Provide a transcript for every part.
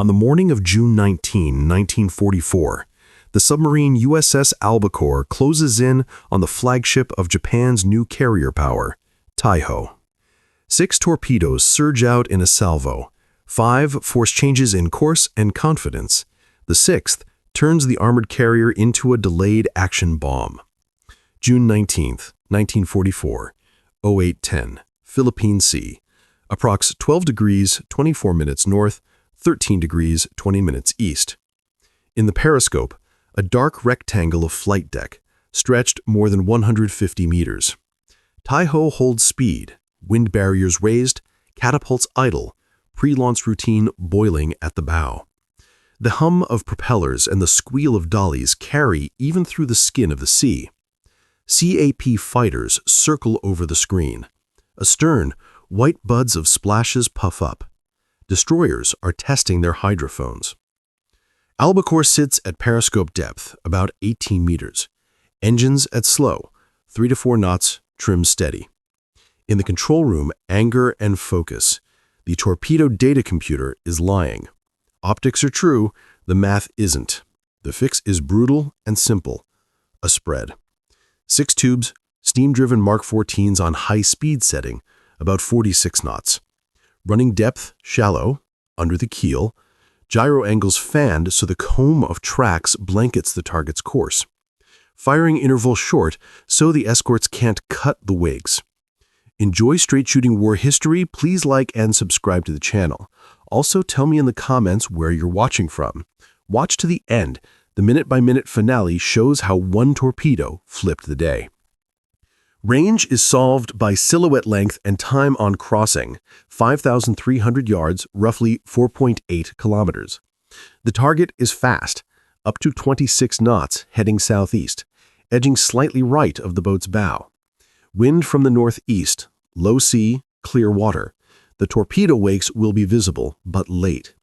On the morning of June 19, 1944, the submarine USS Albacore closes in on the flagship of Japan's new carrier power, Taiho. 6 torpedoes surge out in a salvo. 5 force changes in course and confidence. The 6th turns the armored carrier into a delayed action bomb. June 19, 1944, 0810, Philippine Sea. Approx 12 degrees, 24 minutes north, 13 degrees, 20 minutes east. In the periscope, a dark rectangle of flight deck, stretched more than 150 meters. Taiho holds speed, wind barriers raised, catapults idle, pre-launch routine boiling at the bow. The hum of propellers and the squeal of dollies carry even through the skin of the sea. CAP fighters circle over the screen. Astern, white buds of splashes puff up. Destroyers are testing their hydrophones. Albacore sits at periscope depth, about 18 meters. Engines at slow, 3 to 4 knots, trim steady. In the control room, anger and focus. The torpedo data computer is lying. Optics are true, the math isn't. The fix is brutal and simple. A spread. 6 tubes, steam-driven Mark 14s on high-speed setting, about 46 knots. Running depth, shallow, under the keel. Gyro angles fanned so the comb of tracks blankets the target's course. Firing interval short so the escorts can't cut the wigs. Enjoy straight-shooting war history? Please like and subscribe to the channel. Also, tell me in the comments where you're watching from. Watch to the end. The minute-by-minute finale shows how one torpedo flipped the day. Range is solved by silhouette length and time on crossing, 5,300 yards, roughly 4.8 kilometers. The target is fast, up to 26 knots, heading southeast, edging slightly right of the boat's bow. Wind from the northeast, low sea, clear water. The torpedo wakes will be visible, but late.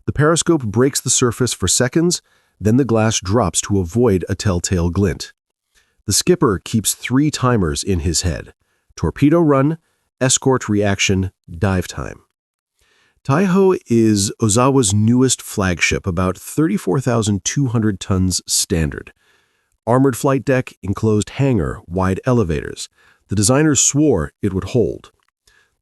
The periscope breaks the surface for seconds, then the glass drops to avoid a telltale glint. The skipper keeps 3 timers in his head: torpedo run, escort reaction, dive time. Taihō is Ozawa's newest flagship, about 34,200 tons standard. Armored flight deck, enclosed hangar, wide elevators. The designers swore it would hold.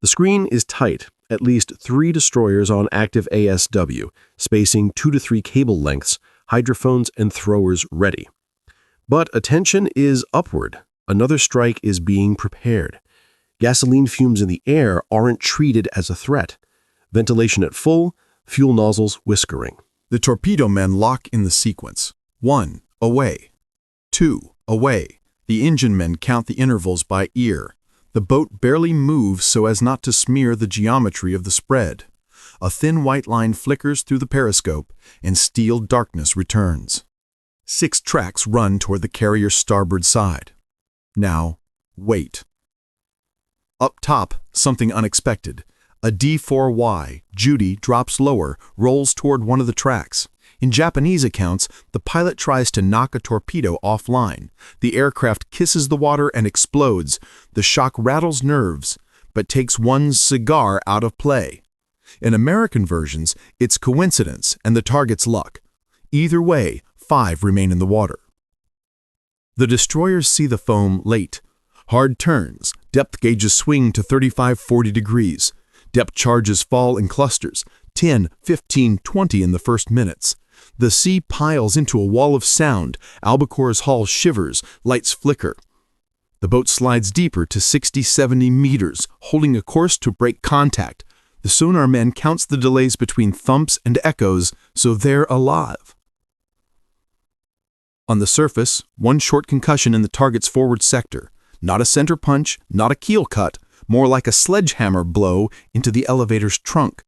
The screen is tight, at least 3 destroyers on active ASW, spacing 2 to 3 cable lengths, hydrophones and throwers ready. But attention is upward. Another strike is being prepared. Gasoline fumes in the air aren't treated as a threat. Ventilation at full, fuel nozzles whiskering. The torpedo men lock in the sequence. 1. Away. 2. Away. The engine men count the intervals by ear. The boat barely moves so as not to smear the geometry of the spread. A thin white line flickers through the periscope, and steel darkness returns. 6 tracks run toward the carrier's starboard side. Now, wait. Up top, something unexpected. A D4Y, Judy, drops lower, rolls toward one of the tracks. In Japanese accounts, the pilot tries to knock a torpedo offline. The aircraft kisses the water and explodes. The shock rattles nerves, but takes one's cigar out of play. In American versions, it's coincidence and the target's luck. Either way, 5 remain in the water. The destroyers see the foam late. Hard turns, depth gauges swing to 35-40 degrees. Depth charges fall in clusters, 10, 15, 20 in the first minutes. The sea piles into a wall of sound. Albacore's hull shivers, lights flicker. The boat slides deeper to 60-70 meters, holding a course to break contact. The sonar man counts the delays between thumps and echoes, so they're alive. On the surface, one short concussion in the target's forward sector. Not a center punch, not a keel cut, more like a sledgehammer blow into the elevator's trunk.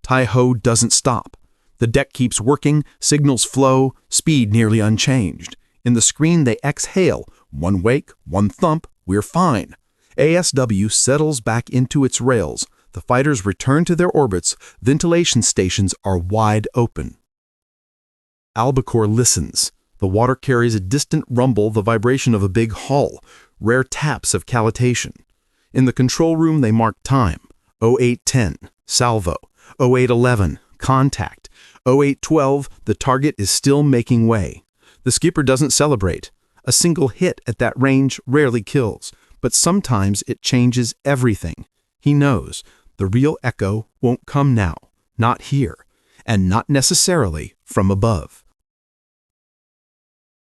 Taihō doesn't stop. The deck keeps working, signals flow, speed nearly unchanged. In the screen they exhale. 1 wake, 1 thump, we're fine. ASW settles back into its rails. The fighters return to their orbits. Ventilation stations are wide open. Albacore listens. The water carries a distant rumble, the vibration of a big hull, rare taps of calitation. In the control room they mark time. 0810, salvo. 0811, contact. 0812, the target is still making way. The skipper doesn't celebrate. A single hit at that range rarely kills, but sometimes it changes everything. He knows the real echo won't come now, not here, and not necessarily from above.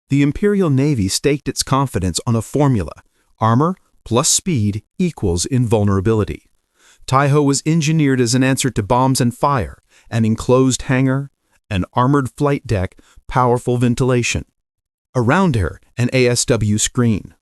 The Imperial Navy staked its confidence on a formula: armor plus speed equals invulnerability. Taiho was engineered as an answer to bombs and fire, an enclosed hangar, an armored flight deck, powerful ventilation. Around her, an ASW screen.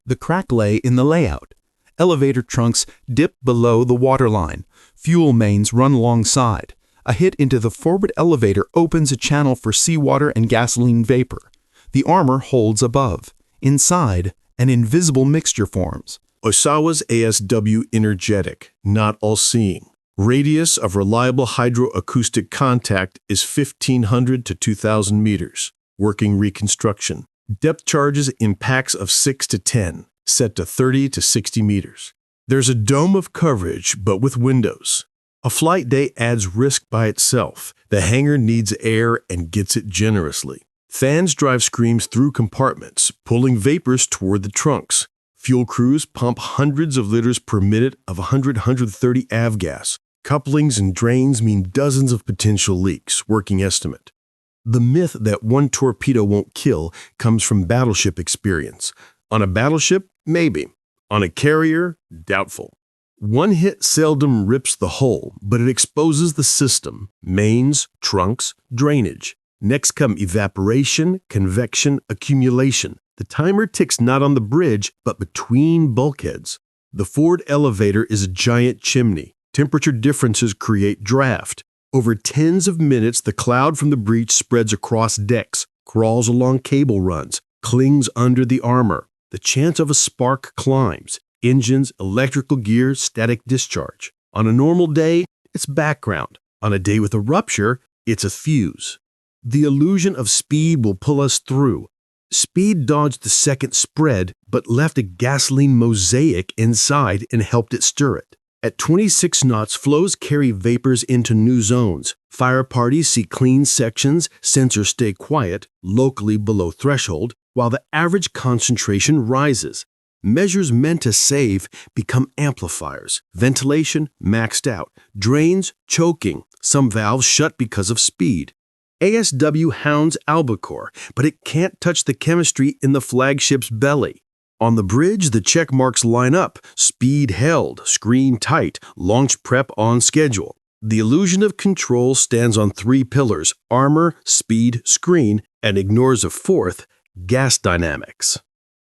The crack lay in the layout. Elevator trunks dip below the waterline. Fuel mains run alongside. A hit into the forward elevator opens a channel for seawater and gasoline vapor. The armor holds above. Inside, an invisible mixture forms. Osawa's ASW energetic, not all-seeing. Radius of reliable hydroacoustic contact is 1,500 to 2,000 meters. Working reconstruction. Depth charges in packs of 6 to 10, set to 30 to 60 meters. There's a dome of coverage, but with windows. A flight day adds risk by itself. The hangar needs air and gets it generously. Fans drive screens through compartments, pulling vapors toward the trunks. Fuel crews pump hundreds of liters per minute of 130 avgas. Couplings and drains mean dozens of potential leaks, working estimate. The myth that one torpedo won't kill comes from battleship experience. On a battleship, maybe. On a carrier, doubtful. One hit seldom rips the hull, but it exposes the system: mains, trunks, drainage. Next come evaporation, convection, accumulation. The timer ticks not on the bridge, but between bulkheads. The forward elevator is a giant chimney. Temperature differences create draft. Over tens of minutes, the cloud from the breach spreads across decks, crawls along cable runs, clings under the armor. The chance of a spark climbs. Engines, electrical gear, static discharge. On a normal day, it's background. On a day with a rupture, it's a fuse. The illusion of speed will pull us through. Speed dodged the second spread, but left a gasoline mosaic inside and helped it stir it. At 26 knots, flows carry vapors into new zones. Fire parties see clean sections, sensors stay quiet, locally below threshold, while the average concentration rises. Measures meant to save become amplifiers. Ventilation maxed out. Drains choking. Some valves shut because of speed. ASW hounds Albacore, but it can't touch the chemistry in the flagship's belly. On the bridge, the check marks line up: speed held, screen tight, launch prep on schedule. The illusion of control stands on three pillars: armor, speed, screen, and ignores a fourth: gas dynamics.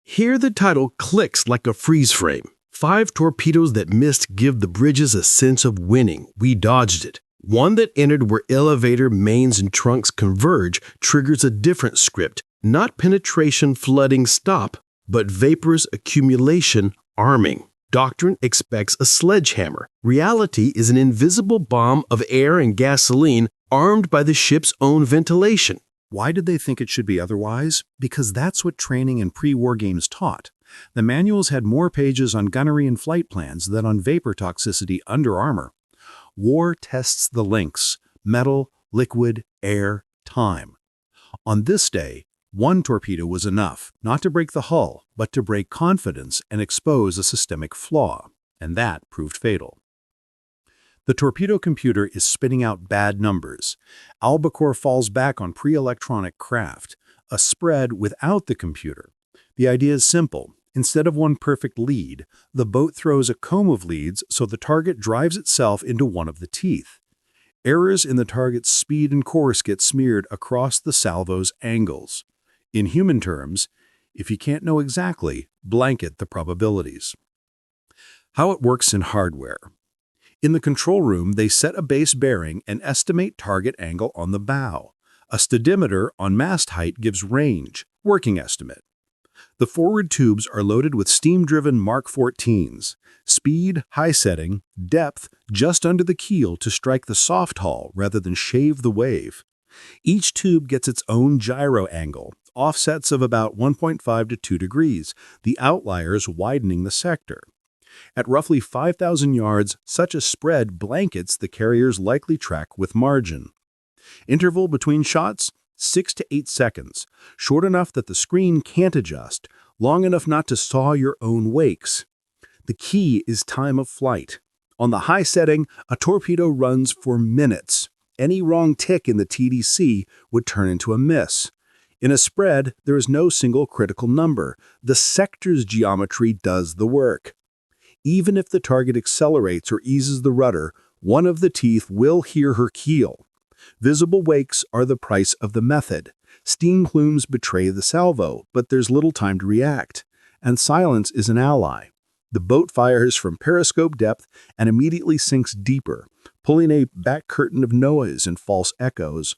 Here the title clicks like a freeze frame. 5 torpedoes that missed give the bridges a sense of winning. We dodged it. One that entered where elevator, mains, and trunks converge triggers a different script. Not penetration, flooding, stop, but vaporous accumulation, arming. Doctrine expects a sledgehammer. Reality is an invisible bomb of air and gasoline armed by the ship's own ventilation. Why did they think it should be otherwise? Because that's what training and pre-war games taught. The manuals had more pages on gunnery and flight plans than on vapor toxicity under armor. War tests the links: metal, liquid, air, time. On this day, one torpedo was enough, not to break the hull, but to break confidence and expose a systemic flaw, and that proved fatal. The torpedo computer is spitting out bad numbers. Albacore falls back on pre-electronic craft, a spread without the computer. The idea is simple. Instead of one perfect lead, the boat throws a comb of leads so the target drives itself into one of the teeth. Errors in the target's speed and course get smeared across the salvo's angles. In human terms, if you can't know exactly, blanket the probabilities. How it works in hardware. In the control room, they set a base bearing and estimate target angle on the bow. A stadimeter on mast height gives range, working estimate. The forward tubes are loaded with steam-driven Mark 14s. Speed, high setting, depth, just under the keel to strike the soft hull rather than shave the wave. Each tube gets its own gyro angle, offsets of about 1.5 to 2 degrees, the outliers widening the sector. At roughly 5,000 yards, such a spread blankets the carrier's likely track with margin. Interval between shots, 6 to 8 seconds, short enough that the screen can't adjust, long enough not to saw your own wakes. The key is time of flight. On the high setting, a torpedo runs for minutes. Any wrong tick in the TDC would turn into a miss. In a spread, there is no single critical number. The sector's geometry does the work. Even if the target accelerates or eases the rudder, one of the teeth will hear her keel. Visible wakes are the price of the method. Steam plumes betray the salvo, but there's little time to react. And silence is an ally. The boat fires from periscope depth and immediately sinks deeper, pulling a back curtain of noise and false echoes.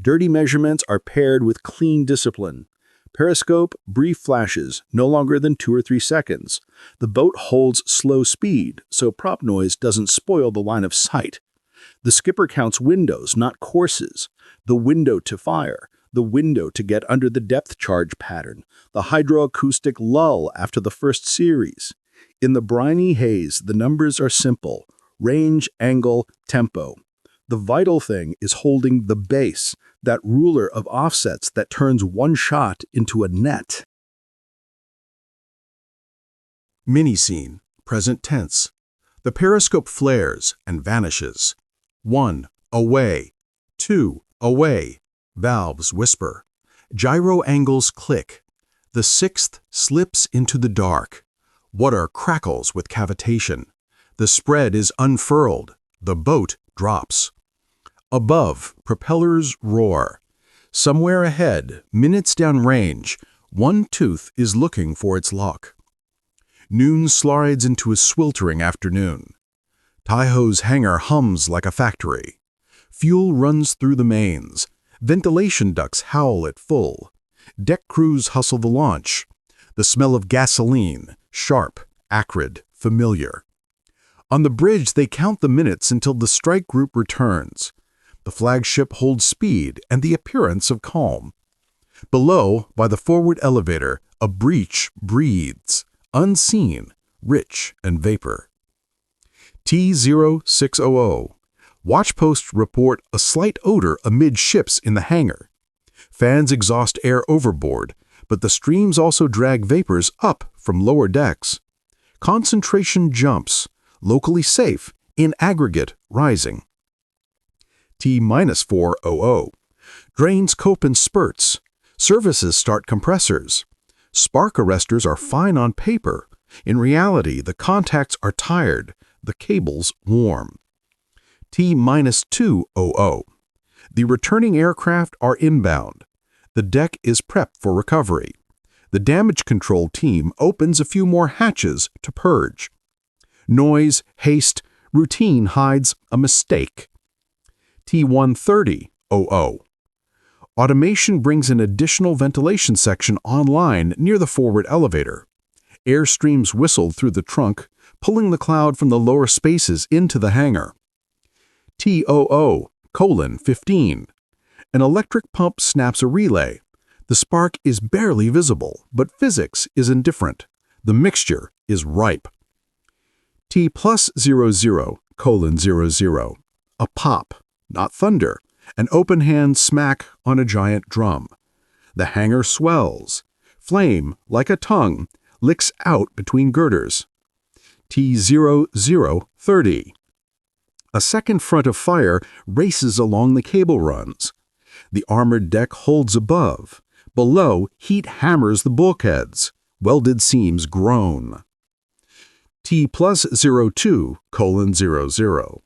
Dirty measurements are paired with clean discipline. Periscope, brief flashes, no longer than 2 or 3 seconds. The boat holds slow speed, so prop noise doesn't spoil the line of sight. The skipper counts windows, not courses. The window to fire, the window to get under the depth charge pattern, the hydroacoustic lull after the first series. In the briny haze, the numbers are simple: range, angle, tempo. The vital thing is holding the base, that ruler of offsets that turns one shot into a net. Mini-scene, present tense. The periscope flares and vanishes. 1. Away. 2. Away. Valves whisper. Gyro angles click. The 6th slips into the dark. Water crackles with cavitation. The spread is unfurled. The boat drops. Above, propellers roar. Somewhere ahead, minutes downrange, one tooth is looking for its lock. Noon slides into a sweltering afternoon. Taiho's hangar hums like a factory. Fuel runs through the mains. Ventilation ducts howl at full. Deck crews hustle the launch. The smell of gasoline, sharp, acrid, familiar. On the bridge, they count the minutes until the strike group returns. The flagship holds speed and the appearance of calm. Below, by the forward elevator, a breach breathes, unseen, rich and vapor. T0600. Watchposts report a slight odor amidships in the hangar. Fans exhaust air overboard, but the streams also drag vapors up from lower decks. Concentration jumps, locally safe, in aggregate rising. T-400. Drains cope in spurts. Services start compressors. Spark arresters are fine on paper. In reality, the contacts are tired, the cables warm. T-200. The returning aircraft are inbound. The deck is prepped for recovery. The damage control team opens a few more hatches to purge. Noise, haste, routine hides a mistake. T-130. Automation brings an additional ventilation section online near the forward elevator. Air streams whistle through the trunk, pulling the cloud from the lower spaces into the hangar. T00:15. An electric pump snaps a relay. The spark is barely visible, but physics is indifferent. The mixture is ripe. T+00:00. A pop, not thunder, an open hand smack on a giant drum. The hangar swells. Flame, like a tongue, licks out between girders. T00:30. A second front of fire races along the cable runs. The armored deck holds above. Below, heat hammers the bulkheads. Welded seams groan. T+02:00.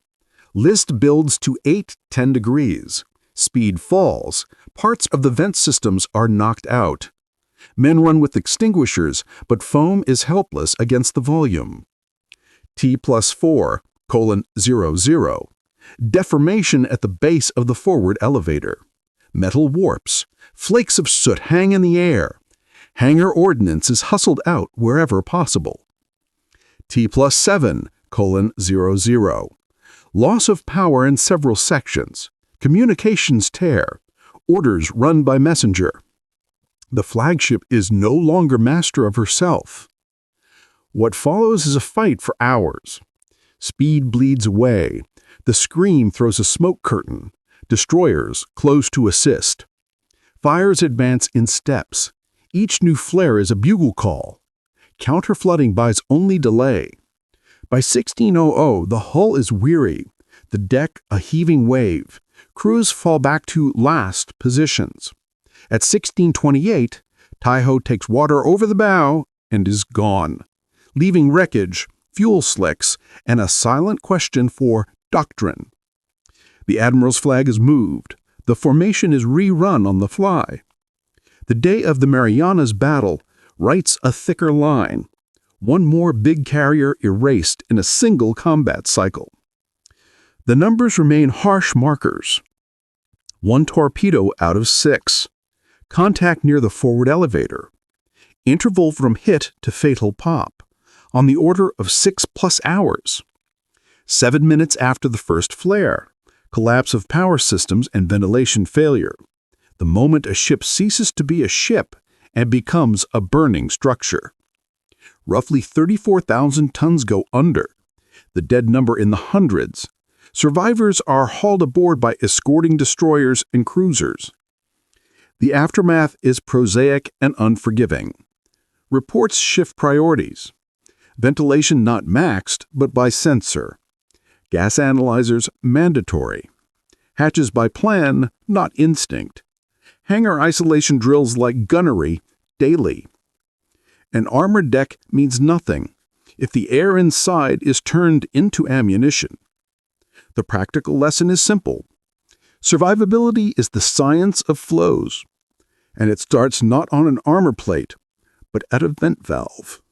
List builds to 8-10 degrees. Speed falls. Parts of the vent systems are knocked out. Men run with extinguishers, but foam is helpless against the volume. T+4:00. Deformation at the base of the forward elevator. Metal warps. Flakes of soot hang in the air. Hangar ordnance is hustled out wherever possible. T+7:00. Loss of power in several sections. Communications tear. Orders run by messenger. The flagship is no longer master of herself. What follows is a fight for hours. Speed bleeds away. The scream throws a smoke curtain. Destroyers close to assist. Fires advance in steps. Each new flare is a bugle call. Counter-flooding buys only delay. By 1600, the hull is weary, the deck a heaving wave. Crews fall back to last positions. At 1628, Taiho takes water over the bow and is gone, leaving wreckage, fuel slicks, and a silent question for doctrine. The admiral's flag is moved. The formation is rerun on the fly. The day of the Marianas battle writes a thicker line. One more big carrier erased in a single combat cycle. The numbers remain harsh markers. 1 torpedo out of 6. Contact near the forward elevator. Interval from hit to fatal pop, on the order of 6+ hours. 7 minutes after the first flare. Collapse of power systems and ventilation failure. The moment a ship ceases to be a ship and becomes a burning structure. Roughly 34,000 tons go under, the dead number in the hundreds. Survivors are hauled aboard by escorting destroyers and cruisers. The aftermath is prosaic and unforgiving. Reports shift priorities. Ventilation not maxed, but by sensor. Gas analyzers mandatory. Hatches by plan, not instinct. Hangar isolation drills like gunnery, daily. An armored deck means nothing if the air inside is turned into ammunition. The practical lesson is simple. Survivability is the science of flows, and it starts not on an armor plate, but at a vent valve.